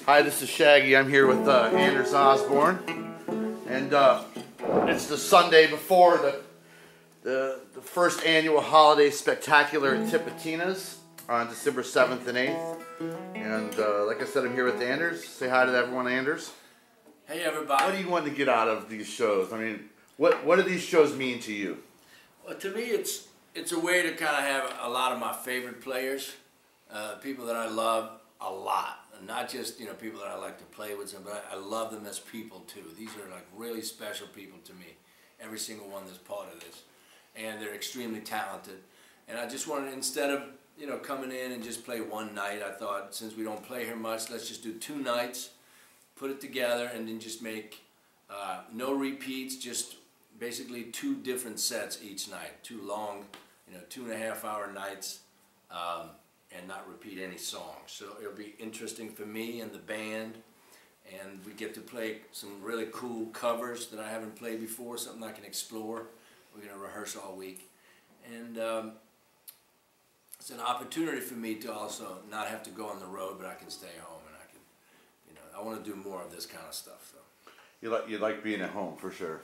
Hi, this is Shaggy. I'm here with Anders Osborne, and it's the Sunday before the first annual holiday spectacular at Tipitina's on December 7th and 8th. And like I said, I'm here with Anders. Say hi to everyone, Anders. Hey, everybody. What do you want to get out of these shows? I mean, what do these shows mean to you? Well, to me, it's a way to kind of have a lot of my favorite players, people that I love a lot, and not just people that I like to play with, but I love them as people too. These are like really special people to me. Every single one that's part of this, and they're extremely talented. And I just wanted, instead of coming in and just play one night, I thought, since we don't play here much, let's just do 2 nights, put it together, and then just make no repeats, just basically 2 different sets each night, 2 long, 2.5-hour nights, and not repeat any songs. So it'll be interesting for me and the band, and we get to play some really cool covers that I haven't played before, something I can explore. We're going to rehearse all week, and it's an opportunity for me to also not have to go on the road, but I can stay home, and I can, I want to do more of this kind of stuff. So You like being at home for sure.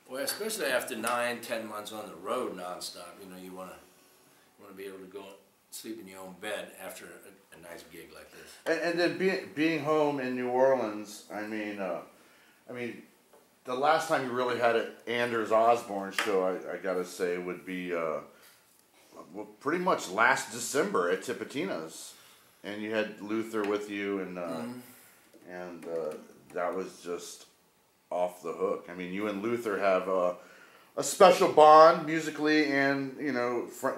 Well, especially after 9-10 months on the road nonstop, you want to be able to go sleep in your own bed after a nice gig like this. And then being home in New Orleans, I mean, the last time you really had an Anders Osborne show, I gotta say, would be well, pretty much last December at Tipitina's, and you had Luther with you, and that was just off the hook. I mean, you and Luther have a special bond musically, and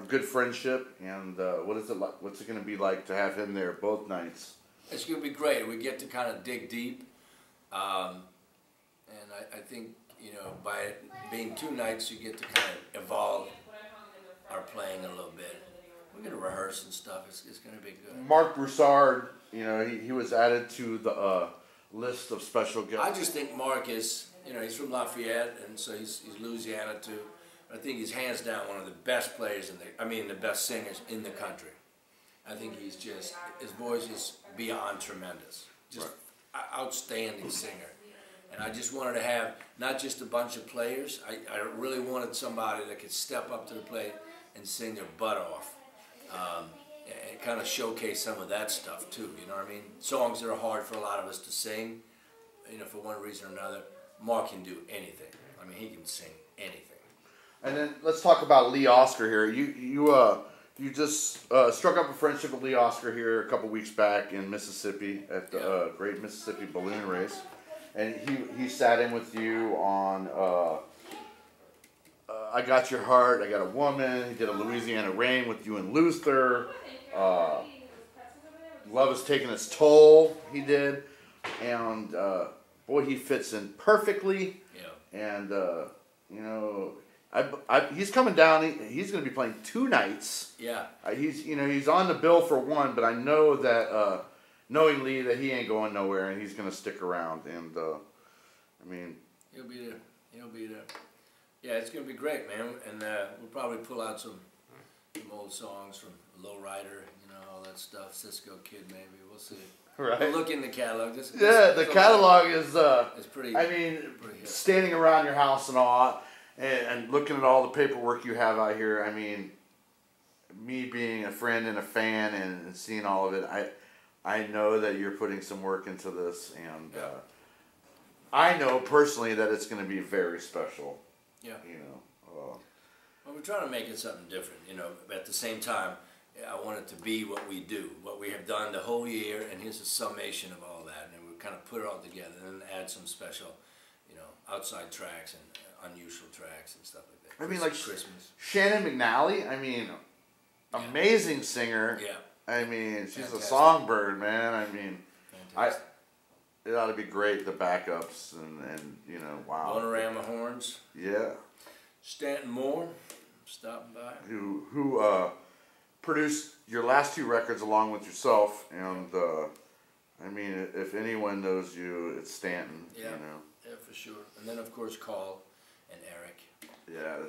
good friendship. And what is it like? What's it going to be like to have him there both nights? It's going to be great. We get to kind of dig deep, and I think by it being 2 nights, you get to kind of evolve our playing a little bit. We're going to rehearse and stuff. It's going to be good. Marc Broussard, he was added to the list of special guests. I just think Marc is, he's from Lafayette, and so he's Louisiana too. I think he's hands down one of the best players the best singers in the country. I think he's just, his voice is beyond tremendous. Just outstanding singer. And I just wanted to have not just a bunch of players. I really wanted somebody that could step up to the plate and sing their butt off. And kind of showcase some of that stuff too, you know what I mean? Songs that are hard for a lot of us to sing, for one reason or another. Marc can do anything. I mean, he can sing anything. And then let's talk about Lee Oskar here. You just struck up a friendship with Lee Oskar here a couple weeks back in Mississippi at the Great Mississippi Balloon Race, and he sat in with you on I Got Your Heart, I Got a Woman. He did a Louisiana Rain with you and Luther. Love Is Taking Its Toll, he did. And boy, he fits in perfectly. Yeah. And he's coming down. He's going to be playing 2 nights. Yeah. He's on the bill for 1, but I know that knowing Lee, that he ain't going nowhere, and he's going to stick around. And he'll be there. He'll be there. Yeah, it's going to be great, man. And we'll probably pull out some old songs from Lowrider, all that stuff. Cisco Kid, maybe. We'll see. Right. We'll look in the catalog. The catalog is pretty. pretty standing hip. Around your house and all, and looking at all the paperwork you have out here. I mean, me being a friend and a fan and seeing all of it, I know that you're putting some work into this, and I know personally that it's going to be very special. Yeah. Well, we're trying to make it something different, but at the same time, I want it to be what we do, what we have done the whole year, and here's a summation of all that, and we kind of put it all together, and then add some special, outside tracks and unusual tracks and stuff like that. I mean, like Christmas. Shannon McNally, amazing singer. Yeah. I mean, she's Fantastic. A songbird, man. I mean, Fantastic. It ought to be great, the backups, and wow. Bonerama Horns. Yeah. Stanton Moore, stopping by. Who produced your last 2 records along with yourself, and if anyone knows you, it's Stanton. Yeah. Yeah, for sure. And then of course Carl and Eric. Yeah.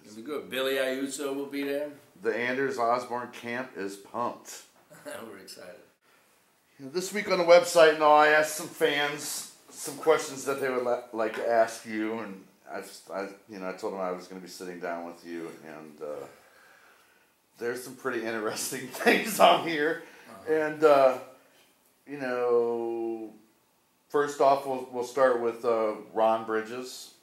It'll be good. Billy Iuso will be there. The Anders Osborne camp is pumped. We're excited. This week on the website, I asked some fans some questions that they would like to ask you, and I told them I was going to be sitting down with you, and there's some pretty interesting things on here, and first off, we'll start with Ron Bridges.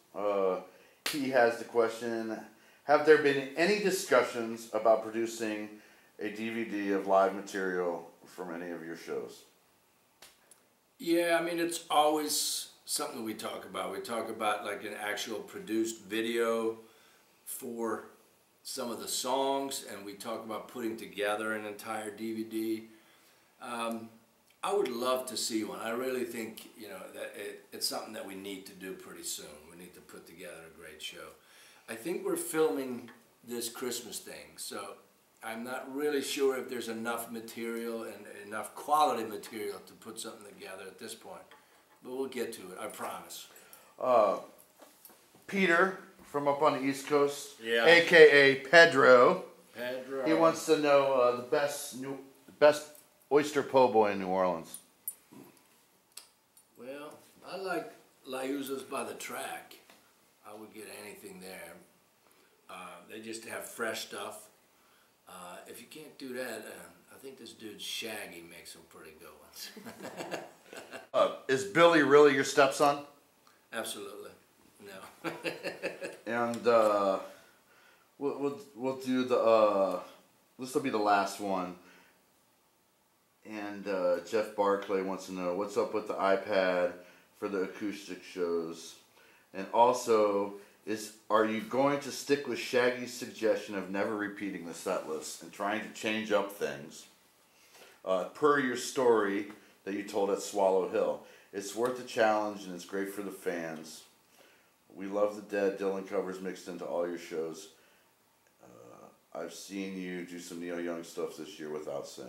He has the question: have there been any discussions about producing a DVD of live material from any of your shows? Yeah, I mean, it's always something we talk about. We talk about like an actual produced video for some of the songs, and we talk about putting together an entire DVD. I would love to see one. I really think, that it's something that we need to do pretty soon. We need to put together a great show. I think we're filming this Christmas thing, so I'm not really sure if there's enough material and enough quality material to put something together at this point. But we'll get to it, I promise. Peter from up on the East Coast, yeah, a.k.a. Pedro. Pedro. He wants to know the best oyster po' boy in New Orleans. Well, I like Iuso's by the track. I would get anything there. They just have fresh stuff. If you can't do that, I think this dude Shaggy makes some pretty good ones. Is Billy really your stepson? Absolutely. No. And we'll do this will be the last one. And Jeff Barclay wants to know what's up with the iPad for the acoustic shows, and also are you going to stick with Shaggy's suggestion of never repeating the set list and trying to change up things? Per your story that you told at Swallow Hill, it's worth the challenge and it's great for the fans. We love the Dead Dylan covers mixed into all your shows. I've seen you do some Neil Young stuff this year without saying.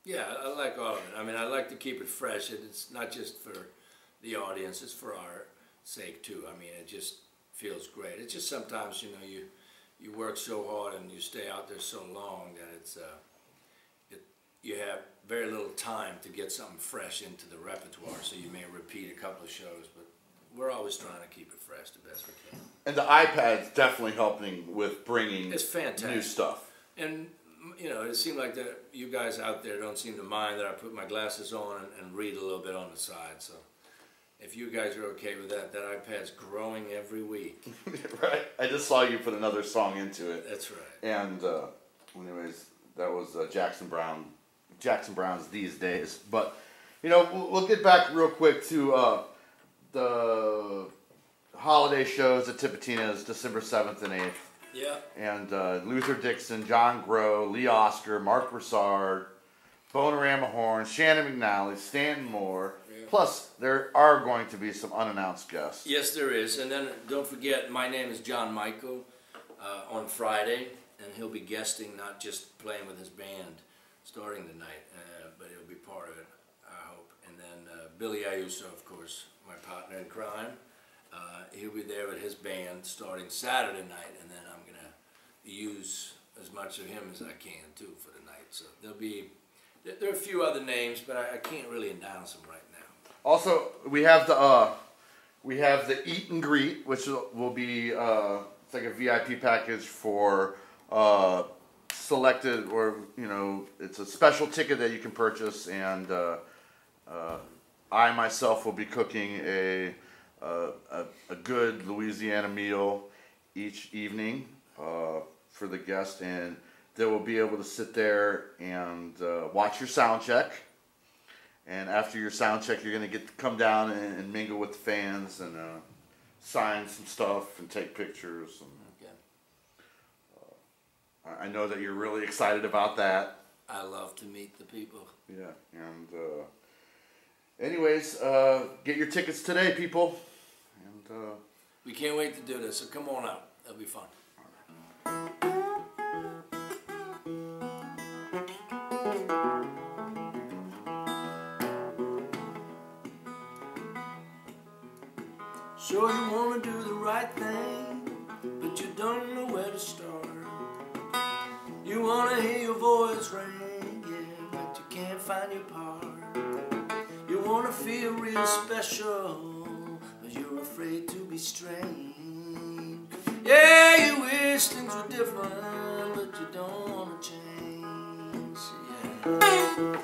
Yeah, I like all of it. I mean, I like to keep it fresh. It's not just for the audience, it's for our sake too. I mean, it just feels great. It's just sometimes, you work so hard and you stay out there so long that you have very little time to get something fresh into the repertoire, so you may repeat a couple of shows, but we're always trying to keep it fresh the best we can. And the iPad's definitely helping with bringing it's fantastic. New stuff. And it seemed like that you guys out there don't seem to mind that I put my glasses on and read a little bit on the side. So if you guys are okay with that iPad's growing every week. Right. I just saw you put another song into it. That's right. And anyways, that was Jackson Brown's These Days. But we'll get back real quick to the holiday shows at Tipitina's December 7th and 8th. Yeah. And Luther Dickinson, John Gros, Oskar, Marc Broussard, Bonerama Horns, Shannon McNally, Stanton Moore. Yeah. Plus, there are going to be some unannounced guests. Yes, there is. And then don't forget, MyNameIsJohnMichael on Friday. And he'll be guesting, not just playing with his band starting the night, but he'll be part of it, I hope. And then Billy Iuso, of course, my partner in crime. He'll be there with his band starting Saturday night, and then I'm going to use as much of him as I can, too, for the night. So there are a few other names, but I can't really announce them right now. Also, we have the Eat and Greet, which will be it's like a VIP package for selected, or, it's a special ticket that you can purchase, and I myself will be cooking a good Louisiana meal each evening for the guest, and they will be able to sit there and watch your sound check. And after your sound check, you're going to get to come down and mingle with the fans and sign some stuff and take pictures. And, I know that you're really excited about that. I love to meet the people. Yeah, and anyways, get your tickets today, people. And we can't wait to do this, so come on out. That'll be fun. Sure, you want to do the right thing, but you don't know where to start. You want to hear your voice ring, yeah, but you can't find your part. You wanna feel real special, but you're afraid to be strange. Yeah, you wish things were different, but you don't wanna change. Yeah.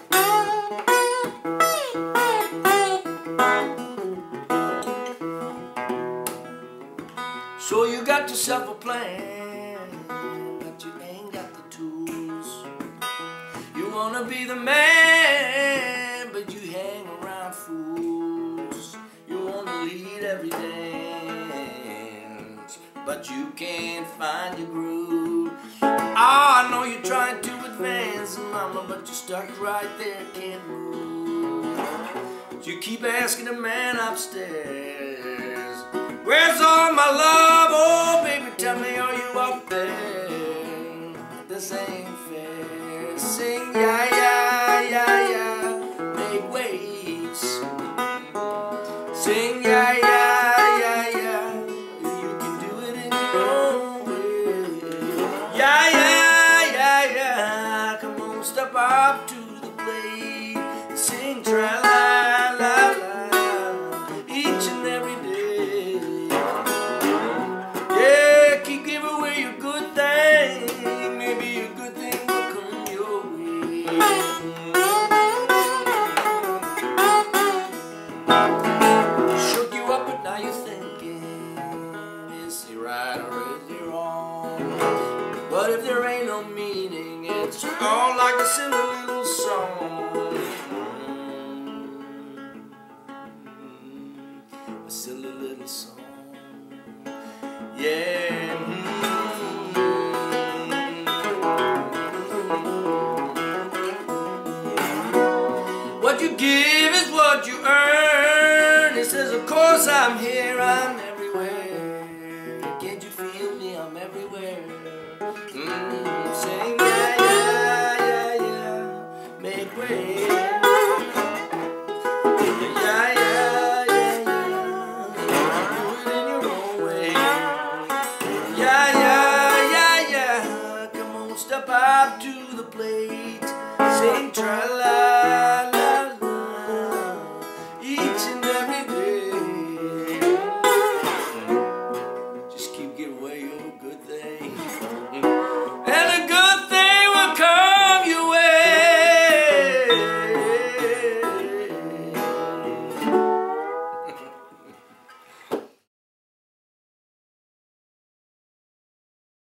So you got yourself a plan, but you ain't got the tools. You wanna be the man, but you hang around fools. You wanna lead every dance, but you can't find your groove. Oh, I know you're trying to advance, mama, but you're stuck right there, can't move. So you keep asking the man upstairs, where's all my love? Oh, baby, tell me, are you up there? This ain't fair. Sing YaYa, YaYa, make waves. Sing YaYa, YaYa, you can do it in your own way. YaYa, YaYa, come on, step up to the plate. Sing tra-la-la-la, each and every day. Keep giving away your good thing. Maybe a good thing will come your way. Shook you up, but now you're thinking, is he right or is he wrong? But if there ain't no meaning, it's all like a silly little song. A silly little song. Yeah. What you give is what you earn. It says, of course I'm here, I'm everywhere. Can't you feel me? I'm everywhere. Sing YaYa, YaYa, make way. Up to the plate, sing tra-la.